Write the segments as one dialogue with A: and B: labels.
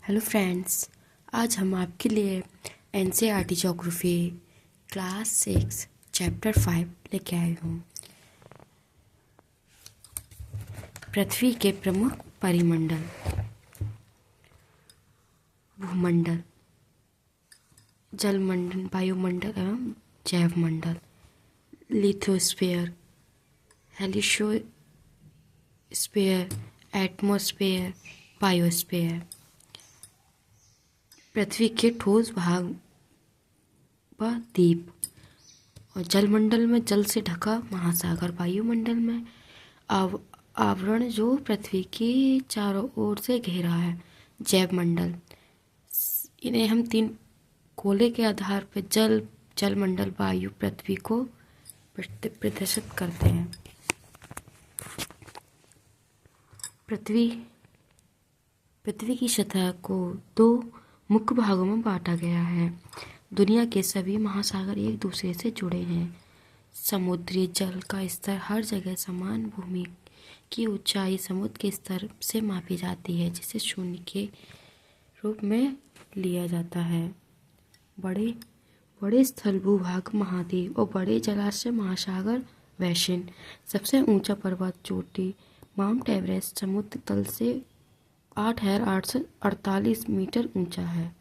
A: Hello friends, आज हम आपके लिए एनसीईआरटी ज्योग्राफी क्लास 6 चैप्टर 5 लेके आए हूँ। पृथ्वी के प्रमुख परिमंडल: भूमंडल, जलमंडल, वायुमंडल एवं जैवमंडल, लिथोस्फीयर, हेलियोस्फीयर, एटमॉस्फेयर, बायोस्फीयर। पृथ्वी के ठोस भाग व द्वीप और जलमंडल में जल से ढका महासागर। वायुमंडल में आवरण जो पृथ्वी की चारों ओर से घेरा है। जैवमंडल, इन्हें हम तीन गोले के आधार पर जलमंडल, वायु, पृथ्वी को प्रदर्शित करते हैं। पृथ्वी की सतह को दो मुख्य भागों में बांटा गया है। दुनिया के सभी महासागर एक दूसरे से जुड़े हैं। समुद्री जल का स्तर हर जगह समान। भूमि की ऊंचाई समुद्र के स्तर से मापी जाती है, जिसे शून्य के रूप में लिया जाता है। बड़े स्थल भूभाग महाद्वीप और बड़े जलाशय महासागर बेसिन। सबसे ऊंचा पर्वत चोटी माउंट एवरेस्ट समुद्र तल से 8,848 मीटर ऊंचा है।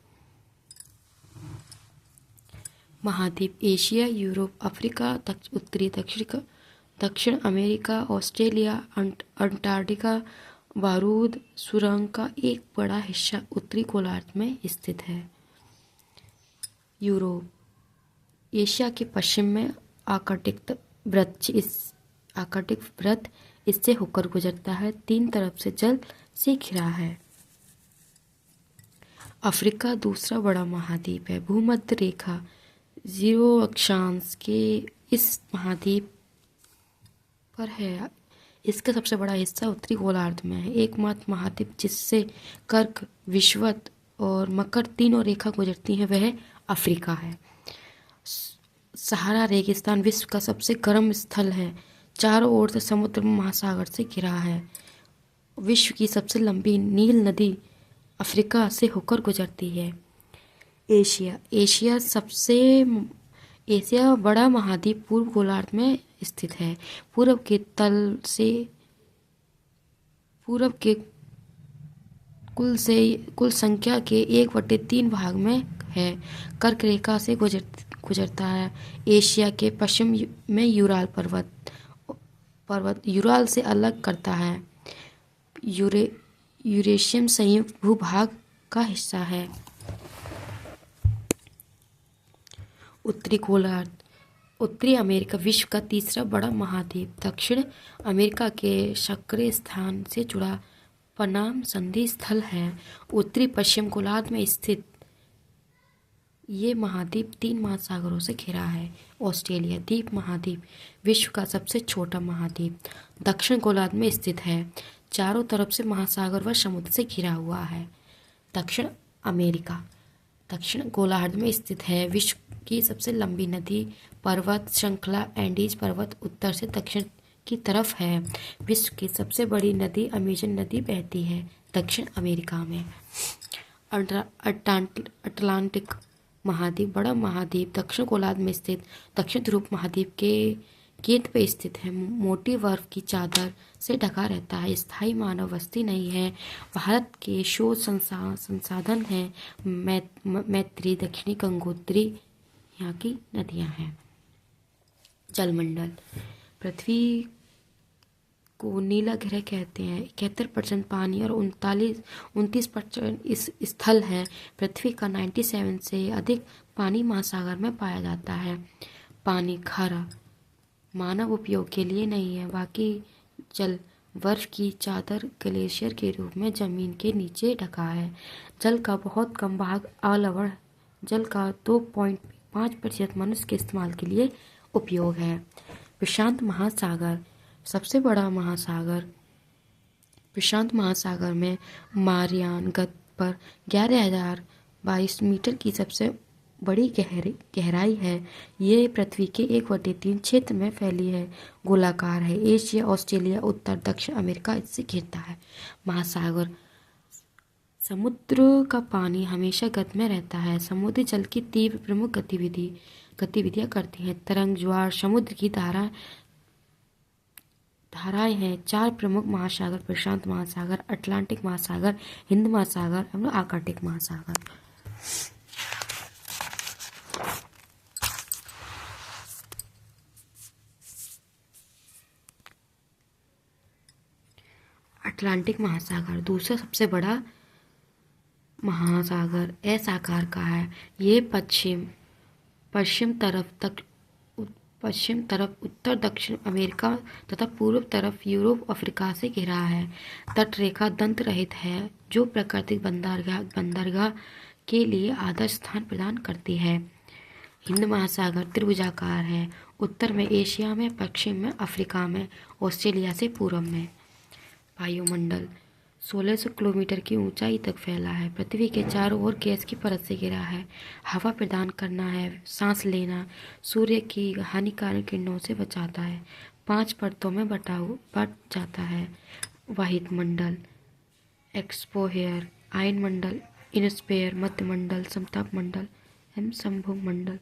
A: महाद्वीप: एशिया, यूरोप, अफ्रीका, उत्तरी दक्षिण अमेरिका, ऑस्ट्रेलिया, अंटार्कटिका। बारूद सुरंग का एक बड़ा हिस्सा उत्तरी गोलार्ध में स्थित है। यूरोप: एशिया के पश्चिम में आर्कटिक वृत्त इससे होकर गुजरता है। तीन तरफ से जल से घिरा है। अफ्रीका दूसरा बड़ा महाद्वीप है। भूमध्य रेखा 0 अक्षांश के इस महाद्वीप पर है। इसका सबसे बड़ा हिस्सा उत्तरी गोलार्ध में है। एकमात्र महाद्वीप जिससे कर्क, विषुवत और मकर तीनों रेखा गुजरती है वह अफ्रीका है। सहारा रेगिस्तान विश्व का सबसे गर्म स्थल है। चारों ओर से समुद्र महासागर से घिरा है। विश्व की सबसे लंबी नील नदी अफ्रीका से होकर गुजरती है। एशिया बड़ा महाद्वीप पूर्व गोलार्ध में स्थित है। पूर्व के कुल संख्या के 1/3 भाग में है। कर्क रेखा से गुजरता है। एशिया के पश्चिम में यूराल पर्वत यूराल से अलग करता है। यूरेशियन संयुक्त भूभाग का हिस्सा है। उत्तरी गोलार्ध: उत्तरी अमेरिका विश्व का तीसरा बड़ा महाद्वीप। दक्षिण अमेरिका के सक्रिय स्थान से जुड़ा पनाम संधि स्थल है। उत्तरी पश्चिम गोलार्ध में स्थित ये महाद्वीप 3 महासागरों से घिरा है। ऑस्ट्रेलिया द्वीप महाद्वीप विश्व का सबसे छोटा महाद्वीप दक्षिण गोलार्ध में स्थित है। चारों तरफ से महासागर व समुद्र से घिरा हुआ है। दक्षिण अमेरिका दक्षिण गोलार्ध में स्थित है। विश्व की सबसे लंबी नदी पर्वत श्रृंखला एंडीज पर्वत उत्तर से दक्षिण की तरफ है। विश्व की सबसे बड़ी नदी अमेजन नदी बहती है दक्षिण अमेरिका में। अटलांटिक महाद्वीप बड़ा महाद्वीप दक्षिण गोलार्ध में स्थित दक्षिण ध्रुव महाद्वीप के केंद्र पर स्थित है। मोटी बर्फ की चादर से ढका रहता है। स्थायी मानव बस्ती नहीं है। भारत के शोध संसाधन है। मैत्री, दक्षिणी गंगोत्री यहाँ की नदियाँ हैं। जलमंडल: पृथ्वी को नीला ग्रह कहते हैं। 71% पानी और 29% इस स्थल है। पृथ्वी का 97 से अधिक पानी महासागर में पाया जाता है। पानी खारा, मानव उपयोग के लिए नहीं है। बाकी जल बर्फ की चादर ग्लेशियर के रूप में जमीन के नीचे ढका है। जल का बहुत कम भाग अलवण जल का 2.5% मनुष्य के इस्तेमाल के लिए उपयोग है। प्रशांत महासागर सबसे बड़ा महासागर। प्रशांत महासागर में मारियान गत पर 11,022 मीटर की सबसे बड़ी गहराई है। ये पृथ्वी के 1/3 क्षेत्र में फैली है। गोलाकार है। एशिया, ऑस्ट्रेलिया, उत्तर दक्षिण अमेरिका इससे घिरता है। महासागर समुद्र का पानी हमेशा गतिमय रहता है। समुद्री जल की तीव्र प्रमुख गतिविधियां करती हैं। तरंग, ज्वार, समुद्र की धाराएं हैं। 4 प्रमुख महासागर: प्रशांत महासागर, अटलांटिक महासागर, हिंद महासागर एवं आर्कटिक महासागर। अटलांटिक महासागर दूसरा सबसे बड़ा महासागर एस आकार का है। ये पश्चिम तरफ उत्तर दक्षिण अमेरिका तथा पूर्व तरफ यूरोप अफ्रीका से घिरा है। तट रेखा दंत रहित है, जो प्राकृतिक बंदरगाह के लिए आदर्श स्थान प्रदान करती है। हिंद महासागर त्रिभुजाकार है। उत्तर में एशिया में, पश्चिम में अफ्रीका में, ऑस्ट्रेलिया से पूर्व में। वायुमंडल 1600 किलोमीटर की ऊंचाई तक फैला है। पृथ्वी के चारों ओर गैस की परत से घिरा है। हवा प्रदान करना है, सांस लेना, सूर्य की हानिकारक किरणों से बचाता है। 5 परतों में बट जाता है। वाहित मंडल एक्सपोहेयर, आयन मंडल, इनोस्फेयर, मध्य मंडल, समताप मंडल एवं संभोग मंडल।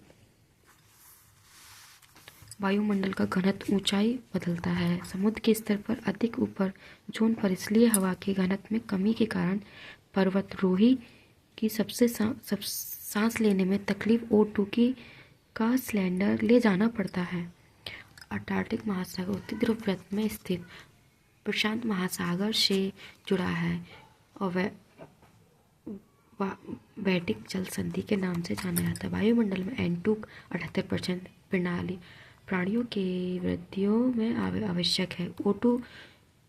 A: वायुमंडल का घनत्व ऊंचाई बदलता है। समुद्र के स्तर पर अधिक ऊपर जोन पर इसलिए हवा के घनत्व में कमी के कारण पर्वतारोही की सांस लेने में तकलीफ O2 का सिलेंडर ले जाना पड़ता है। अंटार्कटिक महासागर उत्तरी ध्रुव वृत्त में स्थित प्रशांत महासागर से जुड़ा है और बैटिक जल संधि के नाम से जाना जाता है। वायुमंडल में N2 78% प्राणियों की वृद्धियों में आवश्यक है। O2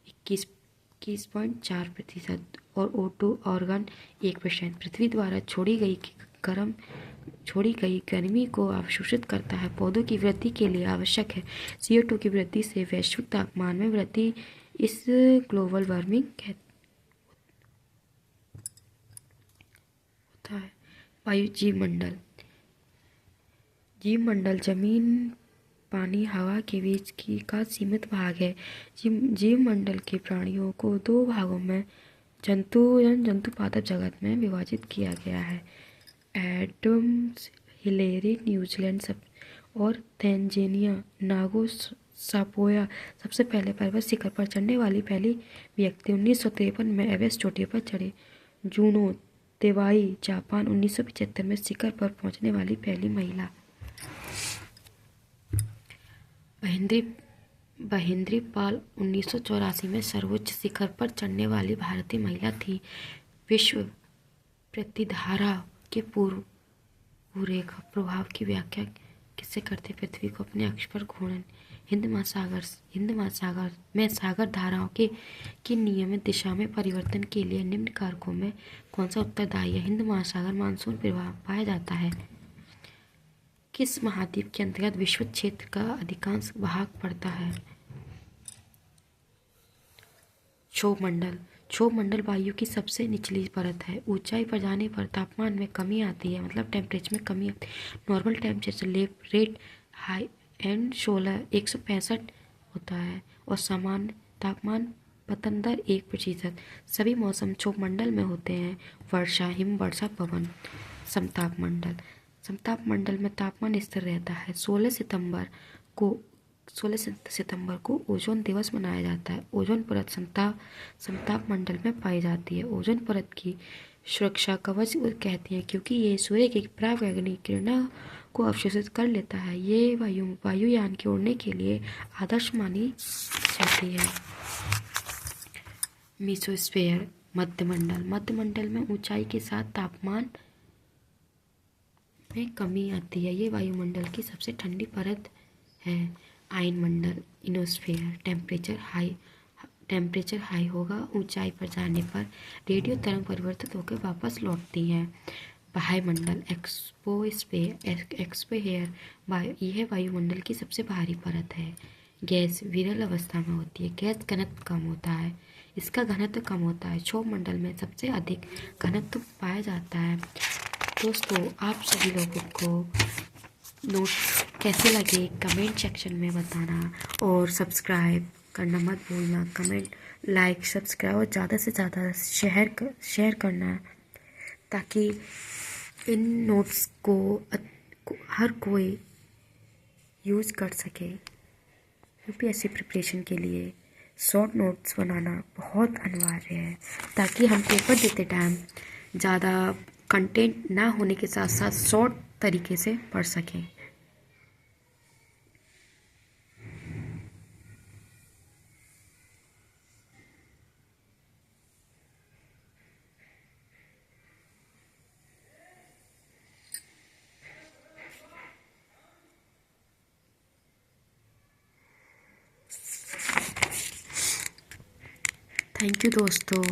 A: 21.4% और O2 ऑर्गन 1%। पृथ्वी द्वारा छोड़ी गई गर्मी को अवशोषित करता है। पौधों की वृद्धि के लिए आवश्यक है। CO2 की वृद्धि से वैश्विक तापमान में वृद्धि इस ग्लोबल वार्मिंग होता है। वायु जीवमंडल जमीन, पानी, हवा के बीच का सीमित भाग है। जीवमंडल के प्राणियों को 2 भागों में जंतु पादप जगत में विभाजित किया गया है। एडम्स हिलेरी न्यूजीलैंड और तंजानिया। नागो सापोया सबसे पहले पर्वत शिखर पर चढ़ने वाली पहली व्यक्ति 1953 में एवरेस्ट चोटी पर चढ़े। जूनो तेवाई जापान 1975 में शिखर पर पहुंचने वाली पहली महिला। महेंद्री पाल 1984 में सर्वोच्च शिखर पर चढ़ने वाली भारतीय महिला थी। विश्व प्रतिधारा के भूरेखा प्रभाव की व्याख्या किससे करते? पृथ्वी को अपने अक्ष पर घूर्णन। हिंद महासागर में सागर धाराओं के नियमित दिशा में परिवर्तन के लिए निम्न कारकों में कौन सा उत्तरदायी है? हिंद महासागर मानसून प्रभाव पाया जाता है। किस महाद्वीप के अंतर्गत विश्व क्षेत्र का अधिकांश भाग पड़ता है? क्षोभ मंडल वायु की सबसे निचली परत है। ऊंचाई पर जाने पर तापमान में कमी आती है, मतलब टेम्परेचर में कमी आती है। Normal temperature rate high and 165 होता है और सामान्य तापमान पतन दर 1%। सभी मौसम क्षोभ मंडल में होते हैं: वर्षा, हिमवर्षा, पवन। समताप मंडल में तापमान स्थिर रहता है। 16 सितंबर को ओजोन दिवस मनाया जाता है। ओजोन परत समताप मंडल में पाई जाती है। ओजोन परत की सुरक्षा कवच कहती है क्योंकि ये सूर्य की परावैंगनी किरणों को अवशोषित कर लेता है। ये वायुयान के उड़ने के लिए आदर्श मानी जाती है। मीसोस्फीयर मध्य मंडल में ऊंचाई के साथ तापमान में कमी आती है। ये वायुमंडल की सबसे ठंडी परत है। आयन मंडल इनोस्फीयर टेम्परेचर हाई होगा। ऊंचाई पर जाने पर रेडियो तरंग परिवर्तित होकर वापस लौटती हैं। बाह्य मंडल एक्सपोहेयर यह वायुमंडल की सबसे बाहरी परत है। गैस विरल अवस्था में होती है। गैस घनत्व कम होता है, इसका घनत्व कम होता है। क्षोभ मंडल में सबसे अधिक घनत्व पाया जाता है। दोस्तों, आप सभी लोगों को नोट कैसे लगे कमेंट सेक्शन में बताना और सब्सक्राइब करना मत भूलना। कमेंट लाइक सब्सक्राइब और ज़्यादा से ज़्यादा शेयर करना, ताकि इन नोट्स को हर कोई यूज़ कर सके। यूपीएससी प्रिपरेशन के लिए शॉर्ट नोट्स बनाना बहुत अनिवार्य है, ताकि हम पेपर देते टाइम ज़्यादा कंटेंट ना होने के साथ साथ शॉर्ट तरीके से पढ़ सकें। थैंक यू दोस्तों,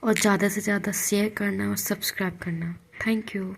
A: और ज़्यादा से ज़्यादा शेयर करना और सब्सक्राइब करना। Thank you.